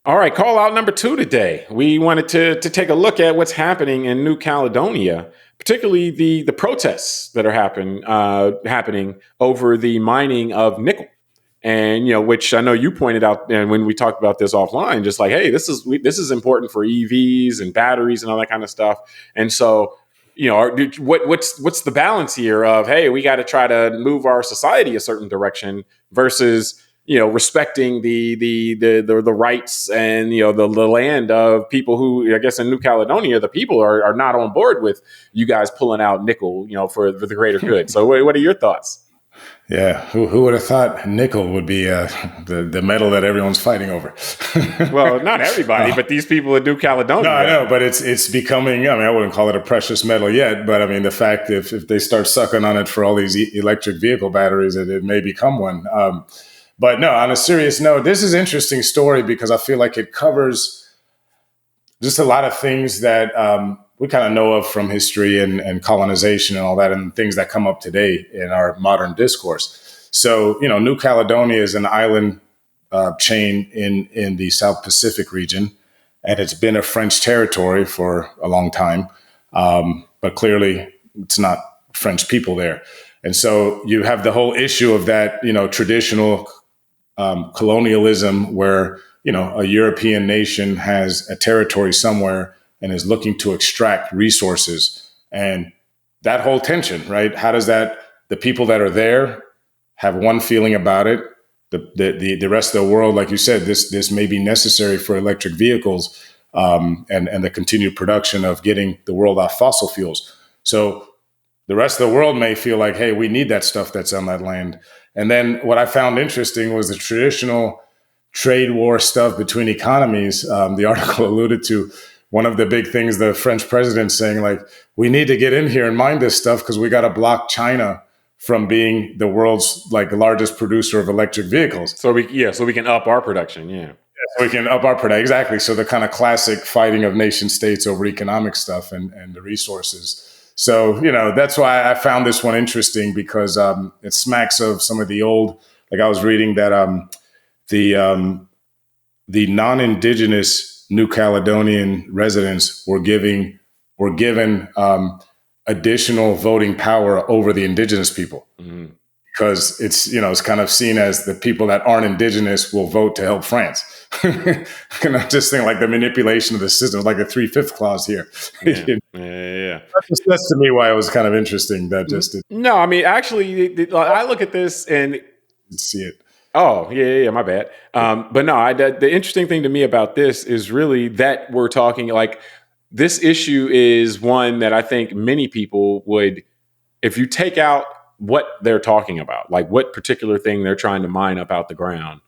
All right, call out number two today. We wanted to take a look at what's happening in New Caledonia, particularly the protests that are happening over the mining of nickel, and which I know you pointed out, and when we talked about this offline, just like, hey, this is important for EVs and batteries and all that kind of stuff, and so. What's the balance here of, hey, we got to try to move our society a certain direction versus respecting the rights and the land of people who, I guess, in New Caledonia, the people are not on board with you guys pulling out nickel, for the greater good. So what are your thoughts? Yeah, who would have thought nickel would be the metal that everyone's fighting over? Well, not everybody, but these people in New Caledonia. No, I know, but it's becoming. I mean, I wouldn't call it a precious metal yet, but I mean, the fact if they start sucking on it for all these electric vehicle batteries, it may become one. But no, on a serious note, this is an interesting story because I feel like it covers just a lot of things that we kind of know of from history and colonization and all that, and things that come up today in our modern discourse. So, New Caledonia is an island chain in the South Pacific region, and it's been a French territory for a long time. But clearly, it's not French people there. And so you have the whole issue of that, traditional colonialism where, a European nation has a territory somewhere and is looking to extract resources, and that whole tension, right? How does the people that are there have one feeling about it? The rest of the world, like you said, this may be necessary for electric vehicles and the continued production of getting the world off fossil fuels. So the rest of the world may feel like, hey, we need that stuff that's on that land. And then what I found interesting was the traditional trade war stuff between economies. The article alluded to one of the big things the French president saying, like, we need to get in here and mine this stuff because we got to block China from being the world's largest producer of electric vehicles. So we can up our production. Yeah. So we can up our production. Exactly. So the kind of classic fighting of nation states over economic stuff and the resources. So, that's why I found this one interesting because it smacks of some of the old, like I was reading that the non-indigenous New Caledonian residents were given additional voting power over the indigenous people. Mm-hmm. Because it's kind of seen as the people that aren't indigenous will vote to help France. And I just think like the manipulation of the system, like the 3/5 clause here. Yeah. That's to me why it was kind of interesting. That just no, I mean, actually, I look at this and see it. Oh, yeah, my bad. But no, the interesting thing to me about this is really that we're talking like this issue is one that I think many people would, if you take out what they're talking about, like what particular thing they're trying to mine up out the ground,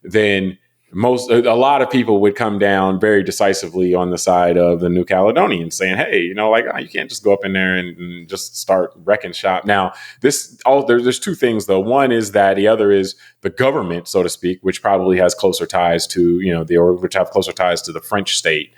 then a lot of people would come down very decisively on the side of the New Caledonians saying, hey, you can't just go up in there and just start wrecking shop. Now, there's two things, though. One is that the other is the government, so to speak, which probably has closer ties to, which have closer ties to the French state.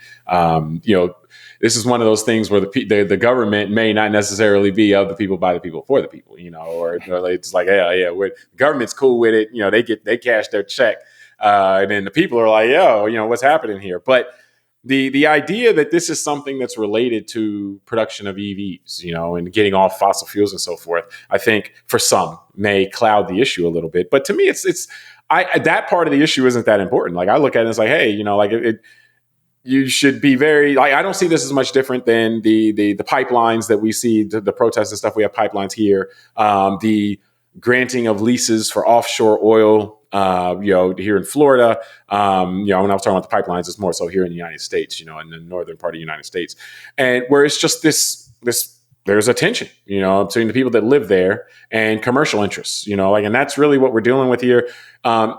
This is one of those things where the government may not necessarily be of the people, by the people, for the people, or it's like, yeah, the government's cool with it. They cash their check. And then the people are like, yo, what's happening here? But the idea that this is something that's related to production of EVs, and getting off fossil fuels and so forth, I think for some may cloud the issue a little bit. But to me, that part of the issue isn't that important. Like I look at it and it's like, hey, you should be very, I don't see this as much different than the pipelines that we see, the protests and stuff. We have pipelines here, the granting of leases for offshore oil, here in Florida. When I was talking about the pipelines, it's more so here in the United States, in the northern part of the United States. And where it's just this there's a tension, between the people that live there and commercial interests, and that's really what we're dealing with here.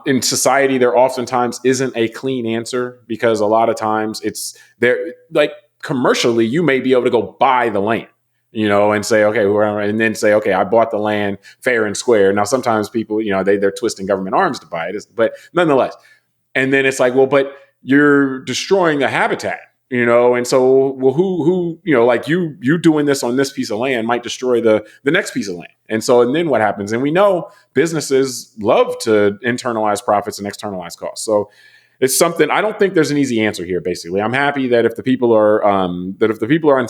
In society, there oftentimes isn't a clean answer because a lot of times it's there, like commercially, you may be able to go buy the land, and say, okay, and then say, okay, I bought the land fair and square. Now, sometimes people, they're twisting government arms to buy it, but nonetheless. And then it's like, well, but you're destroying the habitat. And so, well, who, like you doing this on this piece of land might destroy the next piece of land. And then what happens? And we know businesses love to internalize profits and externalize costs. So it's something. I don't think there's an easy answer here. Basically, I'm happy that if the people are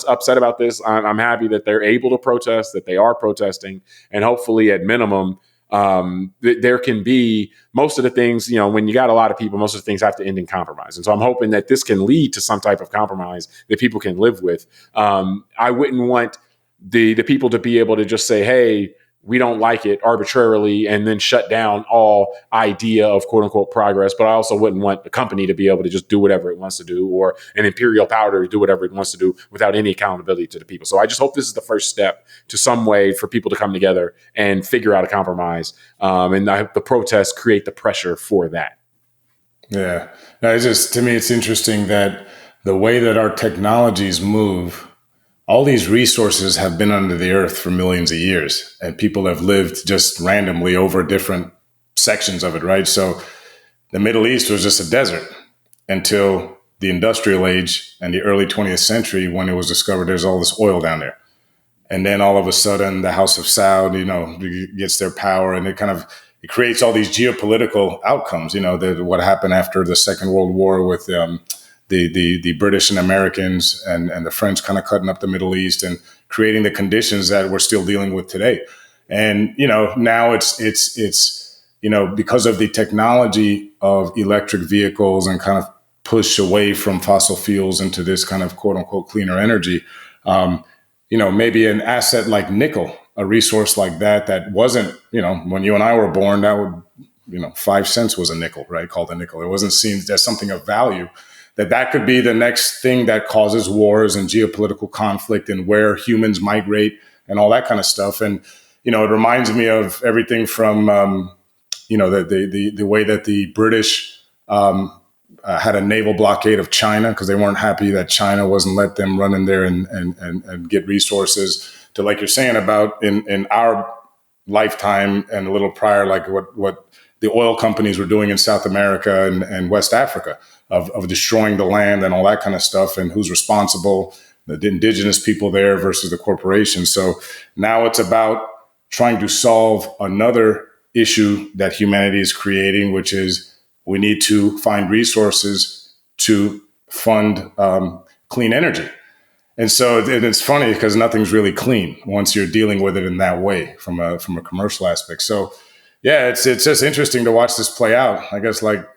upset about this, I'm happy that they're able to protest, that they are protesting, and hopefully, at minimum, there can be most of the things. When you got a lot of people, most of the things have to end in compromise, and so I'm hoping that this can lead to some type of compromise that people can live with. I wouldn't want the people to be able to just say, "Hey, we don't like it," arbitrarily, and then shut down all idea of quote unquote progress. But I also wouldn't want the company to be able to just do whatever it wants to do, or an imperial power to do whatever it wants to do without any accountability to the people. So I just hope this is the first step to some way for people to come together and figure out a compromise. And I hope the protests create the pressure for that. Yeah. No, to me, it's interesting that the way that our technologies move, all these resources have been under the earth for millions of years, and people have lived just randomly over different sections of it, right? So the Middle East was just a desert until the industrial age and the early 20th century, when it was discovered there's all this oil down there. And then all of a sudden the House of Saud, gets their power, and it creates all these geopolitical outcomes, what happened after the Second World War with the British and Americans and the French kind of cutting up the Middle East and creating the conditions that we're still dealing with today. And, now it's because of the technology of electric vehicles and kind of push away from fossil fuels into this kind of quote unquote cleaner energy, maybe an asset like nickel, a resource like that wasn't, when you and I were born, that would, 5 cents was a nickel, right? Called a nickel. It wasn't seen as something of value. That could be the next thing that causes wars and geopolitical conflict and where humans migrate and all that kind of stuff. And, it reminds me of everything from, the way that the British had a naval blockade of China because they weren't happy that China wasn't let them run in there and get resources, to, like you're saying about in our lifetime and a little prior, like what the oil companies were doing in South America and West Africa, of destroying the land and all that kind of stuff, and who's responsible, the indigenous people there versus the corporations. So now it's about trying to solve another issue that humanity is creating, which is we need to find resources to fund clean energy. And so it's funny because nothing's really clean once you're dealing with it in that way from a commercial aspect. So yeah, it's just interesting to watch this play out. I guess like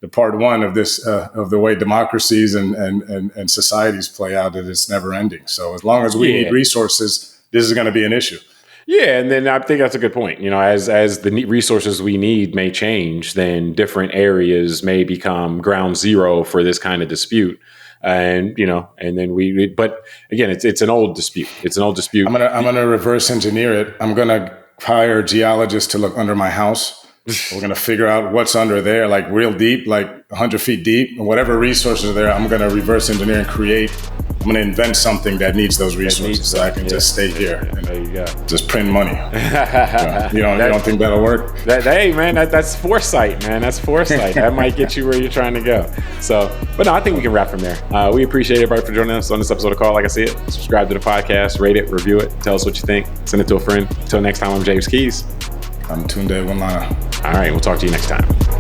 the part one of this, of the way democracies and societies play out, that it's never ending. So as long as we need resources, this is going to be an issue. Yeah, and then I think that's a good point. As the resources we need may change, then different areas may become ground zero for this kind of dispute. And and then but again, it's an old dispute. It's an old dispute. I'm gonna reverse engineer it. I'm gonna hire geologists to look under my house. We're going to figure out what's under there, like real deep, like 100 feet deep, and whatever resources are there, I'm going to reverse engineer and I'm going to invent something that needs those resources so I can just stay here and there you go. Just print money. You don't think that'll work? Hey, man, that's foresight, man. That's foresight. That might get you where you're trying to go. So, but no, I think we can wrap from there. We appreciate everybody for joining us on this episode of Call Like I See It. Subscribe to the podcast, rate it, review it, tell us what you think, send it to a friend. Until next time, I'm James Keys. I'm Tunde Ogunlana. All right, we'll talk to you next time.